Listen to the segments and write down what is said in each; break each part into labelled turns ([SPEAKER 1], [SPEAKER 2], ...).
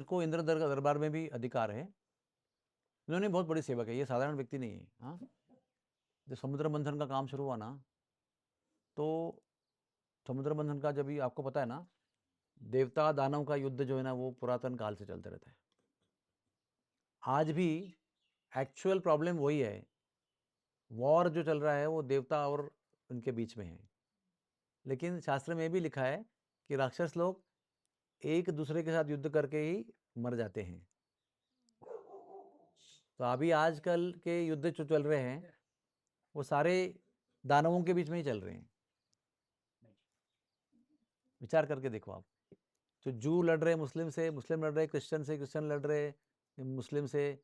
[SPEAKER 1] को इंद्र दरबार में भी अधिकार है। इन्होंने बहुत बड़ी सेवा की, ये साधारण व्यक्ति नहीं है। हाँ, जब समुद्र मंथन का काम शुरू हुआ ना, तो समुद्र मंथन का जब भी आपको पता है ना, देवता दानव का युद्ध जो है ना वो पुरातन काल से चलते रहता है। आज भी एक्चुअल प्रॉब्लम वही है, वॉर जो चल रहा है वो देवता और उनके बीच में है। लेकिन शास्त्र में भी लिखा है कि राक्षस लोग एक दूसरे के साथ युद्ध करके ही मर जाते हैं। तो अभी आजकल के युद्ध जो चल रहे हैं वो सारे दानवों के बीच में ही चल रहे हैं। विचार करके देखो आप, जो जू लड़ रहे मुस्लिम से, मुस्लिम लड़ रहे क्रिश्चियन से, क्रिश्चियन लड़ रहे मुस्लिम से,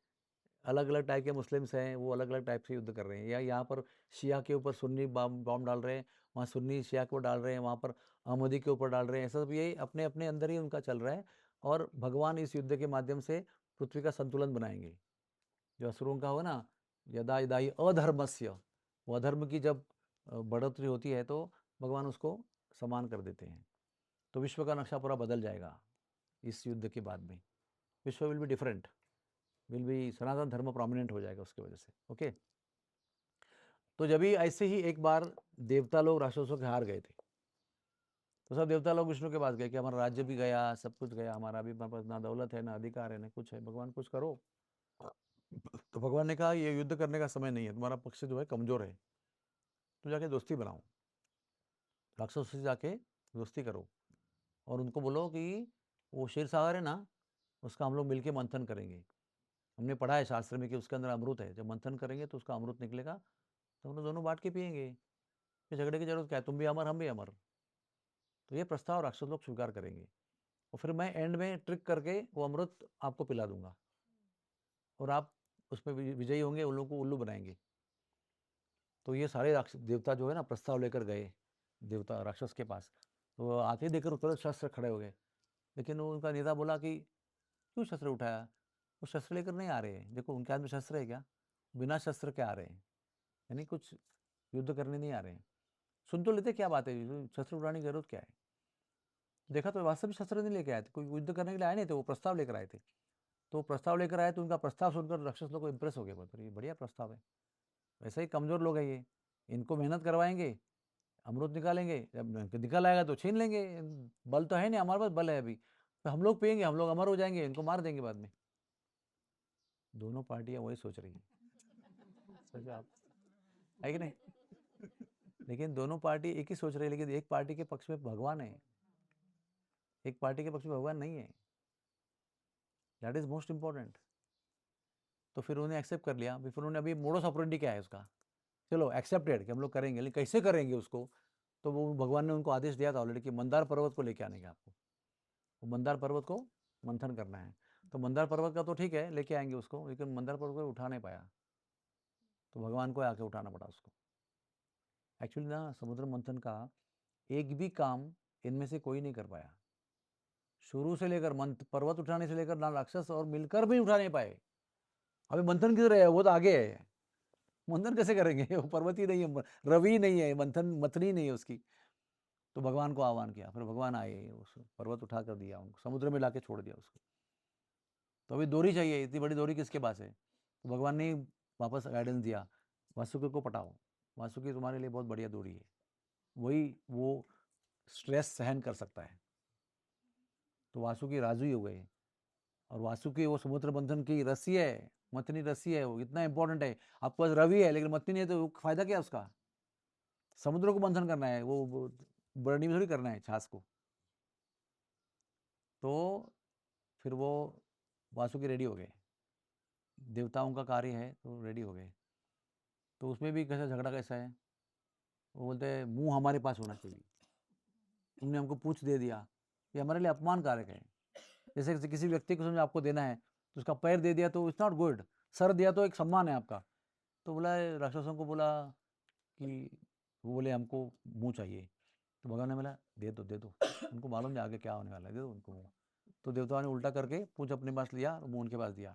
[SPEAKER 1] अलग अलग टाइप के मुस्लिम्स हैं, वो अलग अलग टाइप से युद्ध कर रहे हैं। या यहाँ पर शिया के ऊपर सुन्नी बॉम्ब डाल रहे हैं, वहाँ सुन्नी शिया को डाल रहे हैं, वहाँ पर अहमदी के ऊपर डाल रहे हैं। ऐसा सब ये अपने अपने अंदर ही उनका चल रहा है। और भगवान इस युद्ध के माध्यम से पृथ्वी का संतुलन बनाएंगे। जो असुरों का हो ना, यदा यदा ही अधर्मस्य, वो अधर्म की जब बढ़ोतरी होती है तो भगवान उसको समान कर देते हैं। तो विश्व का नक्शा पूरा बदल जाएगा इस युद्ध के बाद में। विश्व will be different, will be, सनातन धर्म प्रोमिनेंट हो जाएगा उसकी वजह से। ओके, तो जब भी ऐसे ही एक बार देवता लोग राक्षसों के हार गए थे, तो सब देवता लोग विष्णु के पास गए कि हमारा राज्य भी गया, सब कुछ गया, हमारा भी पास ना दौलत है, ना अधिकार है, ना कुछ है, भगवान कुछ करो। तो भगवान ने कहा ये युद्ध करने का समय नहीं है, तुम्हारा पक्ष जो है कमजोर है, तुम जाके दोस्ती बनाओ, राक्षसों से जाके दोस्ती करो और उनको बोलो कि वो क्षीर सागर है ना, उसका हम लोग मिलके मंथन करेंगे। हमने पढ़ा है शास्त्र में कि उसके अंदर अमृत है, जब मंथन करेंगे तो उसका अमृत निकलेगा, तो हम लोग दोनों बांट के पियेंगे, फिर झगड़े की जरूरत क्या है, तुम भी अमर हम भी अमर। तो ये प्रस्ताव राक्षस लोग स्वीकार करेंगे और फिर मैं एंड में ट्रिक करके वो अमृत आपको पिला दूंगा और आप उसमें विजयी होंगे, उन लोगों को उल्लू बनाएंगे। तो ये सारे राक्षस देवता जो है ना प्रस्ताव लेकर गए देवता राक्षस के पास। तो आते ही देखकर तुरंत शस्त्र खड़े हो गए। लेकिन उनका नेता बोला कि क्यों शस्त्र उठाया, वो शस्त्र लेकर नहीं आ रहे हैं, देखो उनके हाथ में शस्त्र है क्या, बिना शस्त्र के आ रहे हैं, यानी कुछ युद्ध करने नहीं आ रहे हैं। सुन तो लेते क्या बात है, शस्त्र उठाने की जरूरत क्या है। देखा तो वास्तव में शस्त्र नहीं लेके आए थे, कोई युद्ध करने के लिए आए नहीं थे, वो प्रस्ताव लेकर आए थे। तो प्रस्ताव लेकर आए तो उनका प्रस्ताव सुनकर राक्षस लोग को इंप्रेस हो गए, बोले ये बढ़िया प्रस्ताव है, वैसे ही कमजोर लोग हैं ये, इनको मेहनत करवाएंगे, अमृत निकालेंगे, जब निकल आएगा तो छीन लेंगे, बल तो है नहीं, हमारे पास बल है अभी, तो हम लोग पियेंगे, हम लोग अमर हो जाएंगे, इनको मार देंगे बाद में। दोनों पार्टियां वही सोच रही हैं, सोचो आप, है कि नहीं। लेकिन दोनों पार्टी एक ही सोच रही है, लेकिन एक पार्टी के पक्ष में भगवान है, एक पार्टी के पक्ष में भगवान नहीं है। That is most important. तो फिर उन्होंने एक्सेप्ट कर लिया। फिर उन्होंने अभी मोडस ऑपरेंडी क्या है उसका, चलो एक्सेप्टेड कि हम लोग करेंगे, लेकिन कैसे करेंगे उसको। तो वो भगवान ने उनको आदेश दिया था ऑलरेडी कि मंदार पर्वत को लेके आने का आपको, वो मंदार पर्वत को मंथन करना है। तो मंदार पर्वत का तो ठीक है लेके आएंगे उसको, लेकिन मंदार पर्वत को उठा नहीं पाया, तो भगवान को आके उठाना पड़ा उसको। एक्चुअली ना समुद्र मंथन का एक भी काम इनमें से कोई नहीं कर पाया, शुरू से लेकर पर्वत उठाने से लेकर ना राक्षस और मिलकर भी उठा नहीं पाए। अभी मंथन किधर है, वो तो आगे है, मंथन कैसे करेंगे वो पर्वत ही नहीं है, रवि नहीं है, मंथन मथनी नहीं है उसकी। तो भगवान को आह्वान किया, फिर भगवान आए, उस पर्वत उठा कर दिया उनको, समुद्र में लाके छोड़ दिया उसको। तो अभी दोरी चाहिए, इतनी बड़ी दोरी किसके पास है, तो भगवान ने वापस गाइडेंस दिया, वासुकी को पटाओ, वासुकी तुम्हारे लिए बहुत बढ़िया दोरी है, वही वो स्ट्रेस सहन कर सकता है। तो वासुकी राजू ही हो गए। और वासुकी वो समुद्र मंथन की रस्सी है, मतनी रस्सी है, वो इतना इंपॉर्टेंट है। आपके पास रवि है लेकिन मतनी नहीं है तो फायदा क्या उसका। समुद्र को मंथन करना है, वो बर्नी में थोड़ी करना है छाछ को। तो फिर वो वासुकी रेडी हो गए, देवताओं का कार्य है तो रेडी हो गए। तो उसमें भी कैसा झगड़ा कैसा है, वो बोलते हैं मुंह हमारे पास होना चाहिए, तुमने हमको पूछ दे दिया, ये हमारे लिए अपमान कारक है। जैसे किसी व्यक्ति को समझो आपको देना है तो उसका पैर दे दिया तो इट्स नॉट गुड, सर दिया तो एक सम्मान है आपका। तो बोला राक्षसों को बोला कि, वो बोले हमको मुंह चाहिए। तो भगवान ने बोला दे दो दे दो, उनको मालूम नहीं आगे क्या होने वाला है, दे दो उनको मुंह। तो देवताओं ने उल्टा करके पूछ अपने पास लिया और मुंह उनके पास दिया।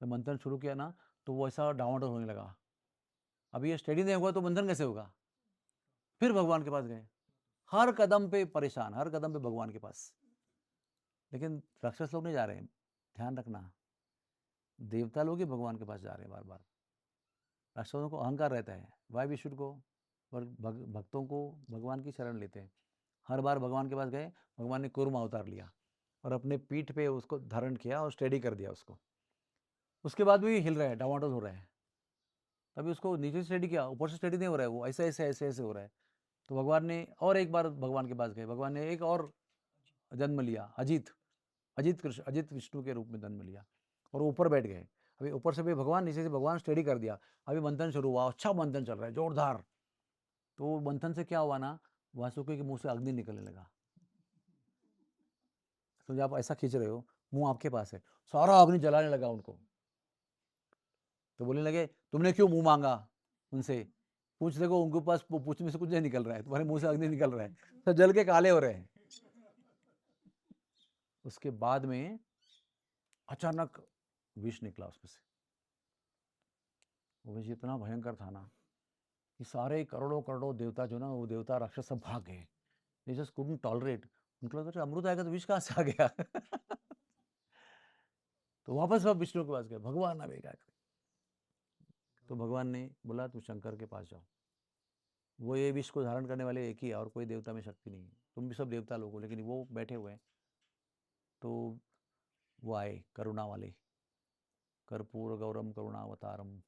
[SPEAKER 1] जब मंथन शुरू किया ना तो वो ऐसा डावाडोल होने लगा। अभी ये स्टडी नहीं होगा तो मंथन कैसे होगा। फिर भगवान के पास गए, हर कदम पे परेशान, हर कदम पे भगवान के पास। लेकिन राक्षस लोग नहीं जा रहे हैं, ध्यान रखना, देवता लोग ही भगवान के पास जा रहे हैं बार बार। राक्षसों को अहंकार रहता है, वाई वी शुड गो, और भक्तों को भगवान की शरण लेते हैं। हर बार भगवान के पास गए, भगवान ने कूर्म अवतार लिया और अपने पीठ पे उसको धारण किया और स्टेडी कर दिया उसको। उसके बाद भी हिल रहा है, डावाडोल हो रहा है। तभी उसको नीचे से स्टडी किया, ऊपर से स्टडी नहीं हो रहा है, वो ऐसे ऐसे ऐसे ऐसे हो रहा है। तो भगवान ने और एक बार भगवान के पास गए, भगवान ने एक और जन्म लिया, अजित, अजित कृष्ण, अजित विष्णु के रूप में जन्म लिया और ऊपर बैठ गए। अभी ऊपर से भी भगवान, नीचे से भगवान स्टडी कर दिया। अभी मंथन शुरू हुआ, अच्छा मंथन चल रहा है, जोरदार। तो मंथन से क्या हुआ ना, वासुकी के मुंह से अग्नि निकलने लगा। तो जब आप ऐसा खींच रहे हो, मुंह आपके पास है, सारा अग्नि जलाने लगा उनको। तो बोलने लगे, तुमने क्यों मुंह मांगा उनसे? पूछ देखो, उनके पास पूछ में से कुछ नहीं निकल रहा है, तुम्हारे मुंह से अग्नि निकल रहा है, तो जल के काले हो रहे हैं। उसके बाद में अचानक विष निकला उसमें से। वो विष इतना भयंकर था ना कि सारे करोड़ों करोड़ों देवता जो ना, वो देवता राक्षस सब भाग गए। They just couldn't tolerate. उनको लगा अमृत आएगा तो विष कहाँ से आ गया? तो वापस सब विष्णु के पास गए, भगवान अबे क्या करें? तो भगवान ने बोला, तुम शंकर के पास जाओ, वो ये विष को धारण करने वाले एक ही है, और कोई देवता में शक्ति नहीं है। तुम भी सब देवता लोग हो, लेकिन वो बैठे हुए हैं। तो वो आए करुणा वाले, कर्पूर गौरम करुणावतारम।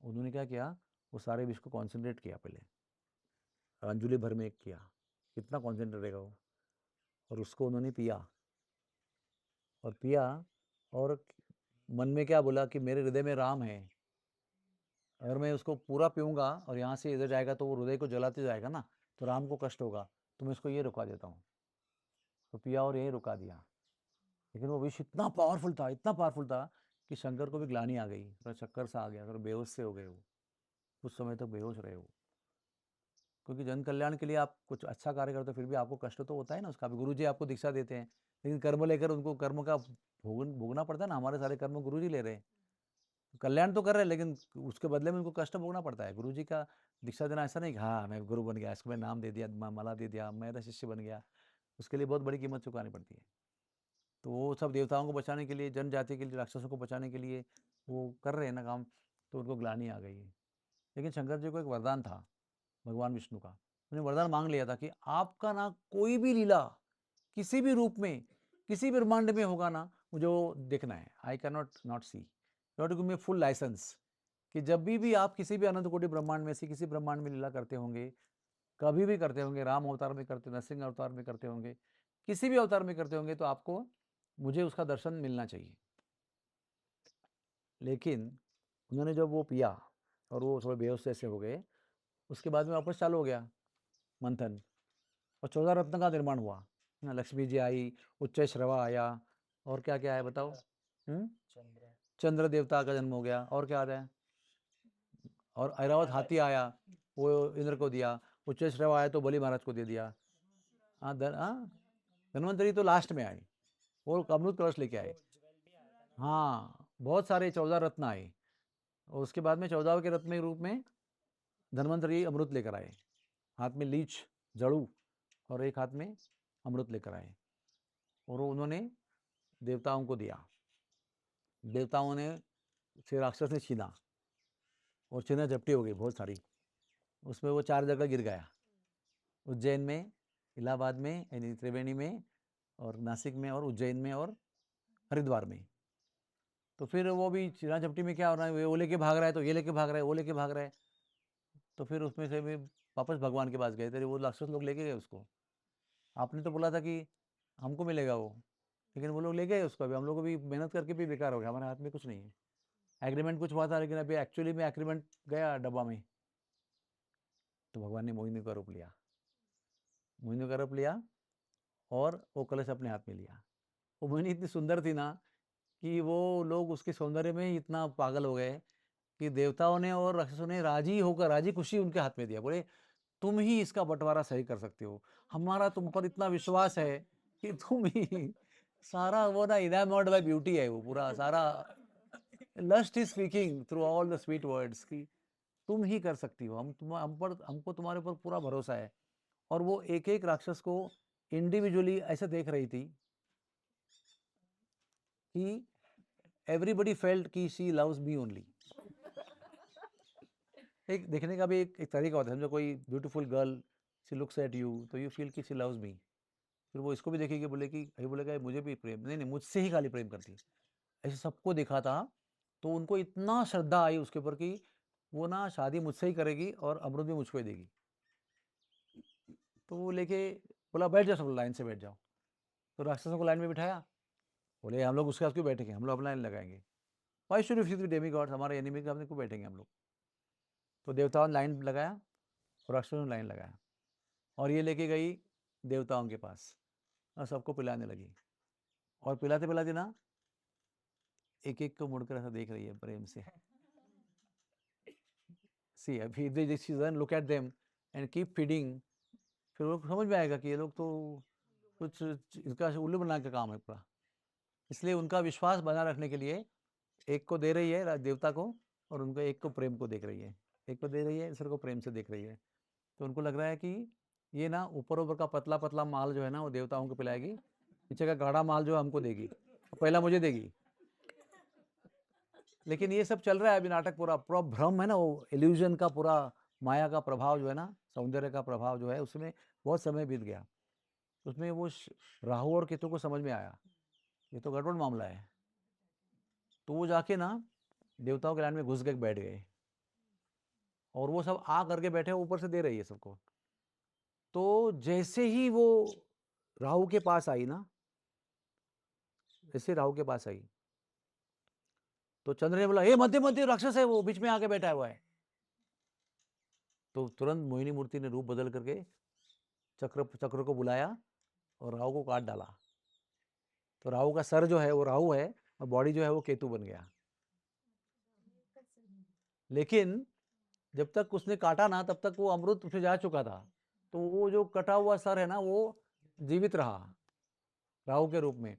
[SPEAKER 1] उन्होंने क्या किया, वो सारे विष को कॉन्सेंट्रेट किया, पहले अंजुलि भर में एक किया, कितना कॉन्सेंट्रेट रहेगा वो, और उसको उन्होंने पिया। और पिया और मन में क्या बोला कि मेरे हृदय में राम है, अगर मैं उसको पूरा पीऊँगा और यहाँ से इधर जाएगा तो वो हृदय को जलाते जाएगा ना, तो राम को कष्ट होगा, तो मैं इसको ये रुका देता हूँ। तो पिया और यही रुका दिया। लेकिन वो विष इतना पावरफुल था, इतना पावरफुल था कि शंकर को भी ग्लानि आ गई, थोड़ा चक्कर सा आ गया, थोड़ा बेहोश से हो गए वो, कुछ समय तक बेहोश रहे वो। क्योंकि जन कल्याण के लिए आप कुछ अच्छा कार्य करते हो, फिर भी आपको कष्ट तो होता है ना उसका भी। गुरु जी आपको दीक्षा देते हैं, लेकिन कर्म लेकर उनको कर्म का भोगना पड़ता है ना। हमारे सारे कर्म गुरु जी ले रहे हैं, कल्याण तो कर रहे हैं, लेकिन उसके बदले में उनको कष्ट भोगना पड़ता है। गुरु जी का दीक्षा देना ऐसा नहीं कि हाँ मैं गुरु बन गया, इसको मैं नाम दे दिया, माला दे दिया, मेरा शिष्य बन गया। उसके लिए बहुत बड़ी कीमत चुकानी पड़ती है। तो वो सब देवताओं को बचाने के लिए, जनजाति के लिए, राक्षसों को बचाने के लिए वो कर रहे हैं ना काम, तो उनको ग्लानि आ गई है। लेकिन शंकर जी को एक वरदान था भगवान विष्णु का। उन्हें वरदान मांग लिया था कि आपका ना कोई भी लीला किसी भी रूप में, किसी भी ब्रह्मांड में होगा ना, मुझे वो देखना है। I can not see, not give me full license कि जब भी आप किसी भी अनंत कोटि ब्रह्मांड में से किसी ब्रह्मांड में लीला करते होंगे, कभी भी करते होंगे, राम अवतार में करते, नरसिंह अवतार में करते होंगे, किसी भी अवतार में करते होंगे, तो आपको मुझे उसका दर्शन मिलना चाहिए। लेकिन उन्होंने जब वो पिया और वो थोड़े बेहोश जैसे हो गए, उसके बाद में वापस चालू हो गया मंथन, और 14 रत्न का निर्माण हुआ ना। लक्ष्मी जी आई, उच्च श्रवा आया, और क्या क्या है बताओ? चंद्र देवता का जन्म हो गया, और क्या आता है? और ऐरावत हाथी आया, वो इंद्र को दिया। उच्च श्रवा आया तो बलि महाराज को दे दिया। हाँ धन्वंतरी तो लास्ट में आए, वो अमृत कलश लेके आए। हाँ बहुत सारे 14 रत्न आए, और उसके बाद में 14 के रत्न के रूप में धन्वंतरी अमृत लेकर आए। हाथ में लीच जड़ू और एक हाथ में अमृत लेकर आए, और उन्होंने देवताओं को दिया। देवताओं ने से राक्षस ने छीना, और छीना झपटी हो गई बहुत सारी। उसमें वो 4 जगह गिर गया, उज्जैन में, इलाहाबाद में, यानी त्रिवेणी में, और नासिक में, और उज्जैन में, और हरिद्वार में। तो फिर वो भी छीना झपटी में क्या हो रहा है, वो लेके भाग रहा है, तो ये लेके भाग रहा है, वो लेके भाग रहा है। तो फिर उसमें से भी वापस भगवान के पास गए, तेरे वो राक्षस लोग लेके गए उसको। आपने तो बोला था कि हमको मिलेगा वो, लेकिन वो लोग ले गए उसको। अभी हम लोग को भी मेहनत करके भी बेकार हो गया, हमारे हाथ में कुछ नहीं है। एग्रीमेंट कुछ हुआ था, लेकिन अभी एक्चुअली में एग्रीमेंट गया डब्बा में। तो भगवान ने मोहिनी का रूप लिया, मोहिनी का रूप लिया, और वो कलश अपने हाथ में लिया। वो मोहिनी इतनी सुंदर थी ना कि वो लोग उसके सौंदर्य में ही इतना पागल हो गए कि देवताओं ने और राक्षसों ने राजी होकर, राजी खुशी उनके हाथ में दिया। बोले तुम ही इसका बंटवारा सही कर सकते हो, हमारा तुम पर इतना विश्वास है कि तुम ही सारा, वो ना इनामोर्ड बाय ब्यूटी है वो पूरा सारा। Lust is speaking through all the sweet words की तुम ही कर सकती हो, हम पर, हमको तुम्हारे ऊपर पूरा भरोसा है। और वो एक एक राक्षस को इंडिविजुअली ऐसे देख रही थी। कि एवरीबडी फेल्ट कि शी लव्स मी ओनली। एक देखने का भी एक तरीका होता है। समझो कोई beautiful girl she looks at you, तो यू फील कि शी लव्स मी। फिर वो इसको भी देखेगी, बोले कि ये बोलेगा मुझे भी प्रेम, नहीं नहीं मुझसे ही खाली प्रेम करती है। ऐसे सबको देखा था, तो उनको इतना श्रद्धा आई उसके ऊपर कि वो ना शादी मुझसे ही करेगी और अमृत भी मुझको ही देगी। तो वो लेके बोला बैठ जाओ, सब लाइन से बैठ जाओ। तो राक्षसों को लाइन में बिठाया, बोले हम लोग उसके साथ क्यों बैठेंगे, हम लोग अपना लाइन लगाएंगे। Why should you Demi God, हमारे एनिमी के सामने क्यों बैठेंगे हम लोग। तो देवताओं ने लाइन लगाया और राक्षसों ने लाइन लगाया, और ये लेके गई देवताओं के पास और सबको पिलाने लगी। और पिलाते पिलाते ना एक एक को मुड़कर ऐसा देख रही है प्रेम से। सी अभी they look at them and keep feeding. फिर लोग समझ में आएगा कि ये लोग तो कुछ इसका उल्लू बनाने का काम है पूरा। इसलिए उनका विश्वास बना रखने के लिए एक को दे रही है देवता को, और उनको एक को प्रेम को देख रही है, एक को दे रही है दूसरे को प्रेम से देख रही है। तो उनको लग रहा है कि ये ना ऊपर ऊपर का पतला पतला माल जो है ना वो देवताओं को पिलाएगी, पीछे का गाढ़ा माल जो है हमको देगी, पहला मुझे देगी। लेकिन ये सब चल रहा है अभी नाटक, पूरा पूरा भ्रम है ना, वो इल्यूजन का पूरा माया का प्रभाव जो है ना, सौंदर्य का प्रभाव जो है, उसमें बहुत समय बीत गया। उसमें वो राहु और केतु को समझ में आया ये तो गड़बड़ मामला है। तो वो जाके ना देवताओं के लाइन में घुस के बैठ गए, और वो सब आ करके बैठे ऊपर से दे रही है सबको। तो जैसे ही वो राहु के पास आई ना, जैसे राहु के पास आई तो चंद्र ने बोला ये मध्य मध्य राक्षस है, वो बीच में आके बैठा हुआ है। तो तुरंत मोहिनी मूर्ति ने रूप बदल करके चक्र को बुलाया और राहु को काट डाला। तो राहु का सर जो है वो राहु है और बॉडी जो है वो केतु बन गया। लेकिन जब तक उसने काटा ना तब तक वो अमृत उसमें जा चुका था, तो वो जो कटा हुआ सर है ना वो जीवित रहा राहु के रूप में।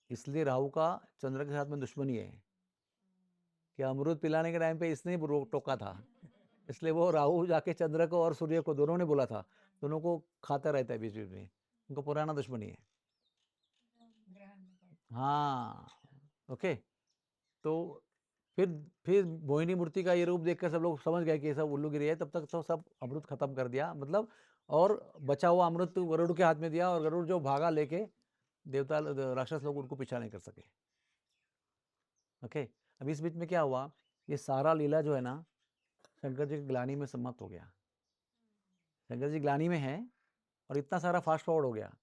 [SPEAKER 1] इसलिए राहु का चंद्र के साथ में दुश्मनी है कि अमृत पिलाने के टाइम पे इसने टोका था। इसलिए वो राहु जाके चंद्र को और सूर्य को दोनों ने बोला था, दोनों को खाता रहता है बीच बीच में, उनको पुराना दुश्मनी है। हाँ ओके। तो फिर मोहिनी मूर्ति का ये रूप देखकर सब लोग समझ गए कि ये सब उल्लूगिरी है। तब तक तो सब अमृत खत्म कर दिया, मतलब, और बचा हुआ अमृत गरुड़ के हाथ में दिया, और गरुड़ जो भागा लेके देवता राक्षस लोग उनको पीछा नहीं कर सके। ओके। अब इस बीच में क्या हुआ, ये सारा लीला जो है ना शंकर जी की ग्लानी में समाप्त हो गया। शंकर जी ग्लानी में है और इतना सारा फास्ट फॉरवर्ड हो गया।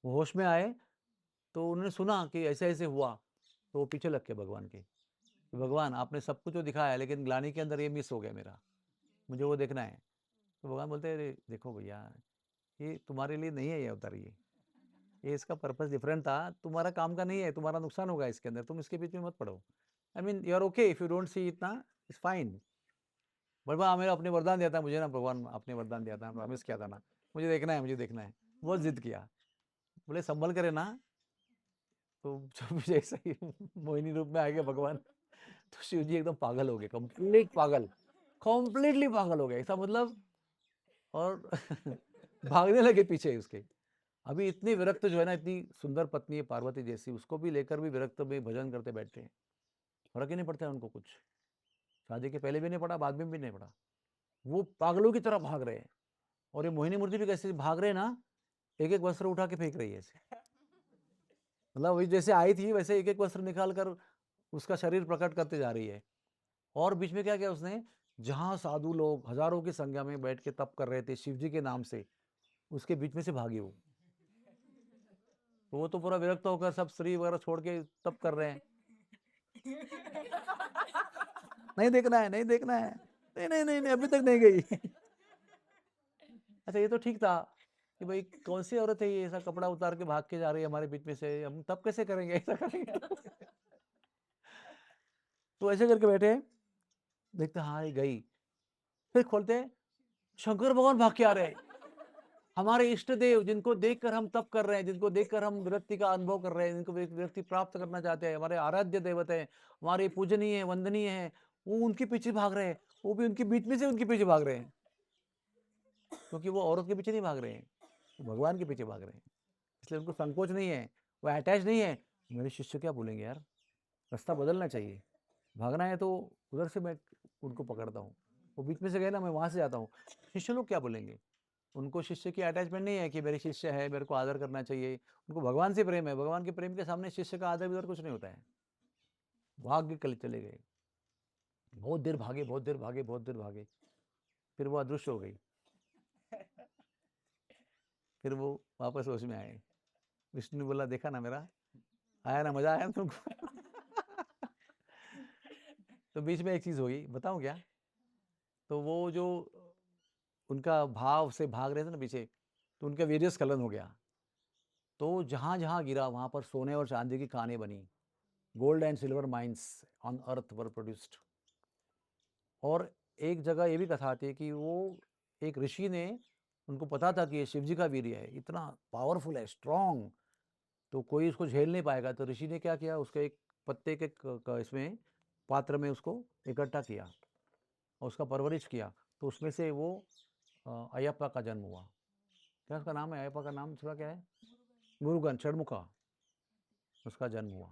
[SPEAKER 1] वो होश में आए तो उन्होंने सुना कि ऐसे ऐसे हुआ, तो वो पीछे लग गए भगवान के, भगवान आपने सब कुछ तो दिखाया लेकिन ग्लानी के अंदर ये मिस हो गया मेरा, मुझे वो देखना है। तो भगवान बोलते हैं अरे देखो भैया, ये तुम्हारे लिए नहीं है ये अवतार, ये इसका पर्पस डिफरेंट था, तुम्हारा काम का नहीं है, तुम्हारा नुकसान होगा इसके अंदर, तुम इसके बीच में मत पड़ो। I mean you are okay if you don't see इतना, इट्स फाइन। भगवान मेरा अपने वरदान दिया था मुझे ना, भगवान अपने वरदान दिया था, प्रॉमिस किया था ना, मुझे देखना है, मुझे देखना है। बहुत जिद किया, बोले संभल करे ना। तो जब जैसे ही मोहिनी रूप में आ गए भगवान, तो शिव जी एकदम पागल हो गए, कंप्लीट पागल, कंप्लीटली पागल हो गए ऐसा मतलब, और भागने लगे पीछे उसके। अभी इतनी विरक्त जो है ना, इतनी सुंदर पत्नी है पार्वती जैसी, उसको भी लेकर भी विरक्त में भजन करते बैठते हैं, फर्क ही नहीं पड़ता है उनको कुछ। शादी के पहले भी नहीं पड़ा, बाद में भी नहीं पड़ा, वो पागलों की तरह भाग रहे हैं। और ये मोहिनी मूर्ति भी कैसे भाग रहे हैं ना, एक एक वस्त्र उठा के फेंक रही है ऐसे, मतलब वही जैसे आई थी वैसे एक एक वस्त्र निकाल कर उसका शरीर प्रकट करते जा रही है। और बीच में क्या किया उसने, जहां साधु लोग हजारों की संख्या में बैठ के तप कर रहे थे शिव जी के नाम से, उसके बीच में से भागी वो। तो वो तो पूरा विरक्त होकर सब स्त्री वगैरह छोड़ के तप कर रहे हैं। नहीं देखना है, नहीं देखना है, नहीं नहीं नहीं, नहीं अभी तक नहीं गई। अच्छा ये तो ठीक था कि भाई कौन सी औरत है ये ऐसा कपड़ा उतार के भाग के जा रही है हमारे बीच में से, हम तब कैसे करेंगे, ऐसा करेंगे। तो ऐसे करके बैठे, देखते हाँ ये गई, फिर खोलते शंकर भगवान भाग के आ रहे हैं, हमारे इष्ट देव जिनको देखकर हम तप कर रहे हैं, जिनको देखकर हम विरक्ति का अनुभव कर रहे हैं, जिनको विरक्ति प्राप्त करना चाहते हैं, हमारे आराध्य देवता हैं, हमारे पूजनीय है, वंदनीय है, वो उनके पीछे भाग रहे हैं, वो भी उनके बीच में से उनके पीछे भाग रहे हैं, क्योंकि वो औरत के पीछे नहीं भाग रहे हैं, वो भगवान के पीछे भाग रहे हैं। इसलिए उनको संकोच नहीं है, वो अटैच नहीं है, मेरे शिष्य क्या बोलेंगे यार, रास्ता बदलना चाहिए, भागना है तो उधर से मैं उनको पकड़ता हूँ, वो बीच में से गए ना मैं वहाँ से जाता हूँ, शिष्य लोग क्या बोलेंगे? उनको शिष्य की अटैचमेंट नहीं है कि मेरे शिष्य है, मेरे को आदर करना चाहिए, उनको भगवान से प्रेम है, भगवान के प्रेम के सामने शिष्य का आदर विदर कुछ नहीं होता है। भाग के कल चले गए, बहुत देर भागे, बहुत देर भागे, बहुत देर भागे, फिर वो अदृश्य हो गई, फिर वो वापस होश में आए। विष्णु ने बोला देखा ना मेरा, आया ना, मजा आया तुमको? तो बीच में एक चीज हुई, बताऊं क्या? तो वो जो उनका भाव से भाग रहे थे ना पीछे, तो उनका वीर्य स्खलन हो गया, तो जहां जहां गिरा वहां पर सोने और चांदी की खानें बनी, gold and silver mines on earth were produced. और एक जगह ये भी कथा आती है कि वो एक ऋषि ने, उनको पता था कि ये शिव जी का वीर्य है, इतना पावरफुल है, स्ट्रांग, तो कोई उसको झेल नहीं पाएगा, तो ऋषि ने क्या किया, उसके एक पत्ते के इसमें पात्र में उसको इकट्ठा किया और उसका परवरिश किया, तो उसमें से वो अयप्पा का जन्म हुआ। क्या उसका नाम है, अयप्पा का नाम थोड़ा क्या है, मुरुगन, षणमुखा, उसका जन्म हुआ।